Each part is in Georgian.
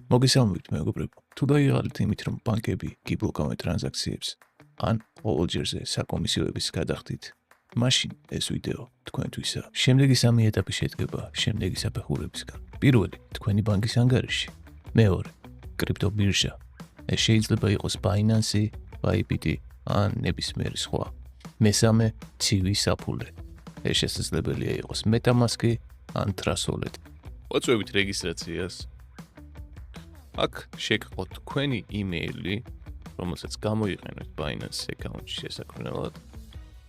მოგესალმებით მეგობრებო. თუ დაიღალეთ იმით, რომ ბანკები გიბლოკავენ ტრანზაქციებს, ან ყოველჯერზე საკომისიოების გადახდით, მაშინ ეს ვიდეო თქვენთვისა. შემდეგი 3 ეტაპი შედგება შემდეგი საფეხურებისგან. პირველი, თქვენი ბანკის ანგარიში. მეორე, კრიპტობირჟა. ეს შეიძლება იყოს Binance, Bybit ან ნებისმიერი სხვა. მესამე, ცივი საფულე. ეს შესაძლებელია იყოს MetaMask ან Trustwallet. ვაწვევით რეგისტრაციას. აქ შეგყოთ თქვენი იმეილი, რომელსაც გამოიყენებთ Binance account-ში შესაქმნელად.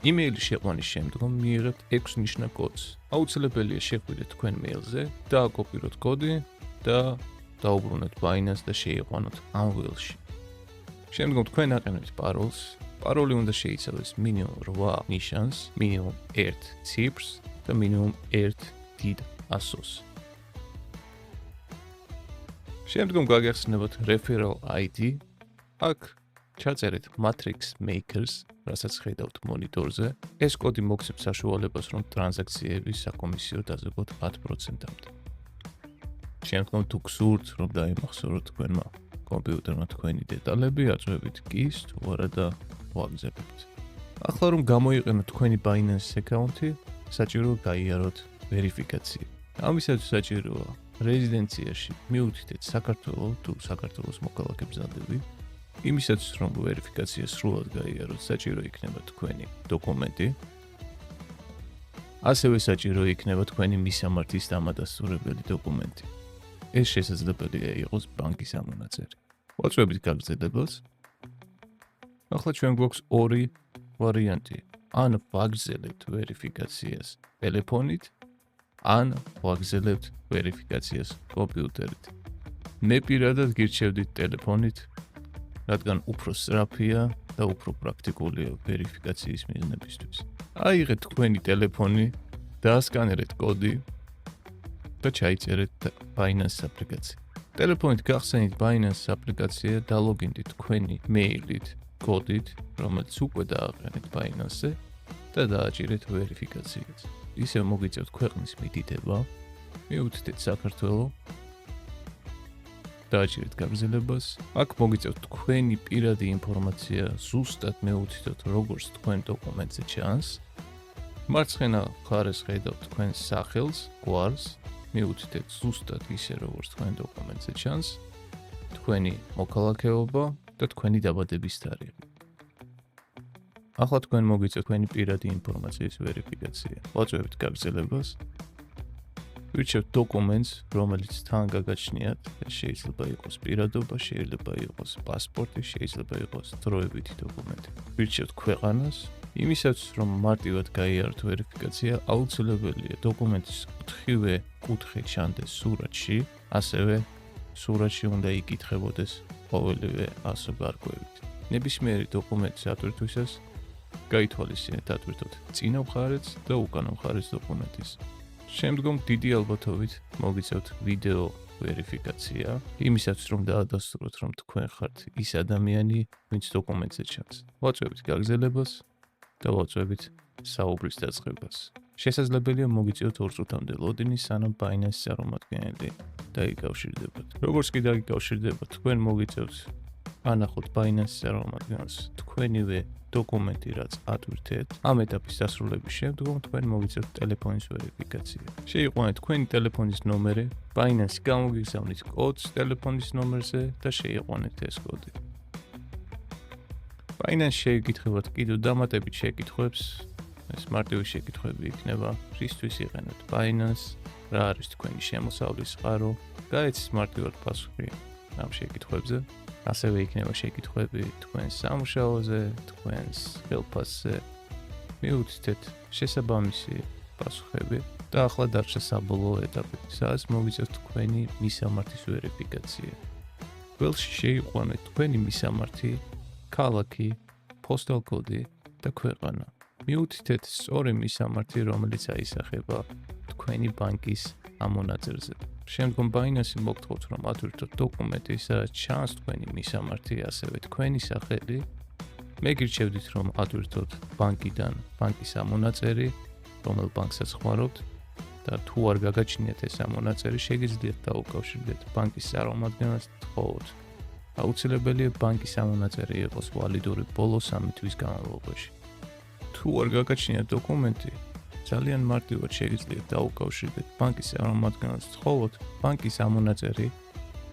იმეილის შეყვანის შემდგომ მიიღებთ 6 ნიშნა კოდს. აუცილებელია შეხვიდეთ თქვენ მეილზე, დააკოპიროთ კოდი და დაუბრუნოთ Binance და შეიყვანოთ ამ ველში. შემდგომ თქვენ აყენებთ პაროლს. პაროლი უნდა შეიცავდეს მინიმუმ 8 ნიშანს, მინიმუმ 1 ციფრს და მინიმუმ 1 დიდ ასოს. შემდგომ გაგეხსნებათ referral ID. აქ ჩაწერეთ Matrix Makers, რასაც ხედავთ მონიტორზე. ეს კოდი მოგცემს საშუალებას, რომ ტრანზაქციების საკომისიო დაზოგოთ 10%-მდე. შემდგომ თუ გსურთ, რომ დაიმახსოვროთ თქვენმა კომპიუტერმა თქვენი დეტალები, აწვევით გის თუ არა და ვაგზავნებთ. ახლა რომ გამოიყენოთ თქვენი Binance account-ი, საჭიროა გაიაროთ ვერიფიკაცია. ამისათვის საჭიროა რეზიდენციაში მიუთითეთ საქართველოს თუ საქართველოს მოქალაქე მზადები. იმისათვის რომ ვერიფიკაცია სრულად გაიაროთ, საჭირო იქნება თქვენი დოკუმენტი. ასევე საჭირო იქნება თქვენი მისამართის დამადასტურებელი დოკუმენტი. ეს შესაძლებელია იყოს ბანკის ამონაწერი. ვაწვევით გაგრძელებას. ახლა ჩვენ გვაქვს ორი ვარიანტი. ან ვაგრძელებთ ვერიფიკაციას ტელეფონით, ან ვაგრძელებთ ვერიფიკაციას კომპიუტერით. მე პირადად გირჩევდით ტელეფონით, რადგან უფრო სწრაფია და უფრო პრაქტიკულია ვერიფიკაციის მიზნებისთვის. აიღეთ თქვენი ტელეფონი, დაასკანერეთ კოდი და ჩაიწერეთ Binance აპლიკაცია. ტელეფონით გახსენით Binance აპლიკაცია და ლოგინდით თქვენი მეილით, კოდით, რომელიც უკვე დააყენეთ Binance-ზე და დააჭირეთ ვერიფიკაციას. ისევ მოგიწევთ ქვეყნის მითითება, მიუთითეთ საქართველოს, დააჭირეთ გაგრძელებას. აქ მოგიწევთ თქვენი პირადი ინფორმაცია, ზუსტად მეუთითოთ, როგორც თქვენ დოკუმენტზე ჩანს. მარცხენა მხარეს ხედავთ თქვენ სახელს, გვარს, მიუთითეთ ზუსტად ისე, როგორც თქვენ დოკუმენტზე ჩანს, თქვენი მოქალაქეობა და თქვენი დაბადების თარიღი. ახლა თქვენ მოგიწევთ თქვენი პირადი ინფორმაციის ვერიფიკაცია. ვაწვევით გაგრძელებას. ვირჩევთ დოკუმენტს, რომელიც თან გაგაჩნიათ. ეს შეიძლება იყოს პირადობა, შეიძლება იყოს პასპორტი, შეიძლება იყოს დროებითი დოკუმენტი. ვირჩევთ ქვეყანას. იმისათვის, რომ მარტივად გაიაროთ ვერიფიკაცია, აუცილებელია დოკუმენტის 4-ვე კუთხე ჩანდეს სურათში, ასევე სურათში უნდა იკითხებოდეს ყოველივე ასო გარკვევით. ნებისმიერი დოკუმენტის ატვირთვისას გაითვალისწინეთ ატვირთოთ წინა მხარეც და უკანა მხარეც დოკუმენტის. შემდგომ დიდი ალბათობით მოგიწევთ ვიდეო ვერიფიკაცია, იმისათვის რომ დაადასტუროთ, რომ თქვენ ხართ ის ადამიანი, ვინც დოკუმენტზე ჩანს. ვაწვევით გაგრძელებას და ვაწვევით საუბრის დაწყებას. შესაძლებელია მოგიწევთ 2 წუთამდე ლოდინი, სანამ Binance წარმომადგენელი დაიკავშირდებათ. როგორც კი დაიკავშირდებათ, თქვენ მოგიწევთ ანახოთ Binance წარმომადგენელს თქვენივე დოკუმენტი, რაც ატვირთეთ. ამ ეტაპის დასრულების შემდგომ თქვენ მოგიწევთ ტელეფონის ვერიფიკაცია. შეიყვანეთ თქვენი ტელეფონის ნომერი, Binance გამოგიგზავნით კოდს ტელეფონის ნომერზე და შეიყვანეთ ეს კოდი. Binance შეიკითხებათ კიდევ დამატებით შეკითხვებს. ეს მარტივი შეკითხვები იქნება, რისთვის იყენებთ Binance, რა არის თქვენი შემოსავლის წყარო, გაეცით მარტივად პასუხი ამ შეკითხვებზე. ასევე იქნება შეკითხვები თქვენს სამუშაოზე, თქვენს ხელფასზე. მიუთითეთ შესაბამისი პასუხები და ახლა დარჩა საბოლოო ეტაპი, სადაც მოგიწევთ თქვენი მისამართის ვერიფიკაცია. ველში შეიყვანეთ თქვენი მისამართი, ქალაქი, postal კოდი და ქვეყანა. მიუთითეთ სწორი მისამართი, რომელიც აისახება თქვენი ბანკის ამონაწერზე. შემდგომ Binance მოგთხოვთ, რომ ატვირთოთ დოკუმენტი, სადაც ჩანს თქვენი მისამართი, ასევე თქვენი სახელი. მე გირჩევდით, რომ ატვირთოთ ბანკიდან ბანკის ამონაწერი, რომელ ბანკსაც ხმარობთ და თუ არ გაგაჩნიათ ეს ამონაწერი, შეგიძლიათ დაუკავშირდეთ ბანკის წარმომადგენელს თხოვოთ. აუცილებელია ბანკის ამონაწერი იყოს ვალიდური ბოლო 3 თვის განმავლობაში. თუ არ გაგაჩნიათ დოკუმენტი, ძალიან მარტივად შეგიძლიათ დაუკავშირდეთ ბანკის წარმომადგენელს თხოვოთ ბანკის ამონაწერი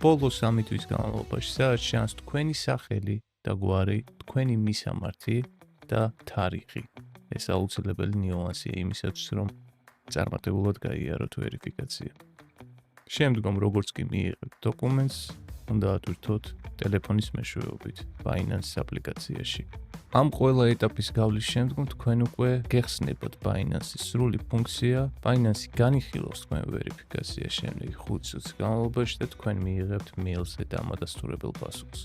ბოლო 3 თვის განმავლობაში, სადაც ჩანს თქვენი სახელი და გვარი, თქვენი მისამართი და თარიღი. ეს აუცილებელი ნიუანსია იმისათვის, რომ წარმატებულად გაიაროთ ვერიფიკაცია. შემდგომ, როგორც კი მიიღებთ დოკუმენტს, უნდა ატვირთოთ ტელეფონის მეშვეობით Binance აპლიკაციაში. ამ ყველა ეტაპის გავლის შემდგომ თქვენ უკვე გეხსნებათ Binance-ის სრული ფუნქცია, Binance განიხილავს თქვენ ვერიფიკაციის შემდეგ 5 წუთის განმავლობაში და თქვენ მიიღებთ მეილზე დამადასტურებელ პასუხს.